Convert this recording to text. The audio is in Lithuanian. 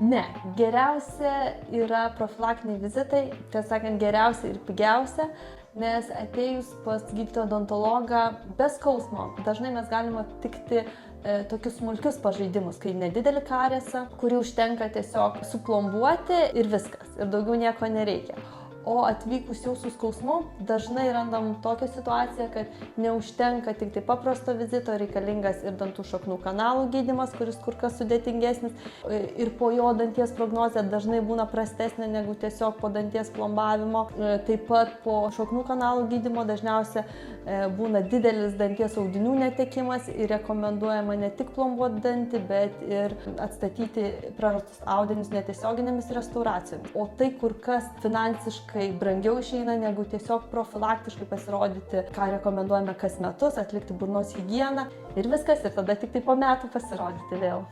Ne, geriausia yra profilaktiniai vizitai, tiesą sakant, geriausia ir pigiausia, nes atėjus pas gydytoją odontologą be skausmo, dažnai mes galime aptikti tokius smulkius pažaidimus, kai nedidelį kariesą, kurį užtenka tiesiog suplombuoti ir viskas, ir daugiau nieko nereikia. O atvykus jau su skausmu, dažnai randam tokią situaciją, kad neužtenka tik tai paprasto vizito, reikalingas ir dantų šaknų kanalų gydymas, kuris kur kas sudėtingesnis. Ir po jo danties prognozė dažnai būna prastesnė negu tiesiog po danties plombavimo. Taip pat po šaknų kanalų gydymo dažniausia būna didelis danties audinių netekimas ir rekomenduojama ne tik plombuoti dantį, bet ir atstatyti prarastus audinius netiesioginėmis restauracijomis. O tai kur kas finansiškai brangiau išeina negu tiesiog profilaktiškai pasirodyti, ką rekomenduojame kas metus, atlikti burnos higieną ir viskas, ir tada tik tai po metų pasirodyti vėl.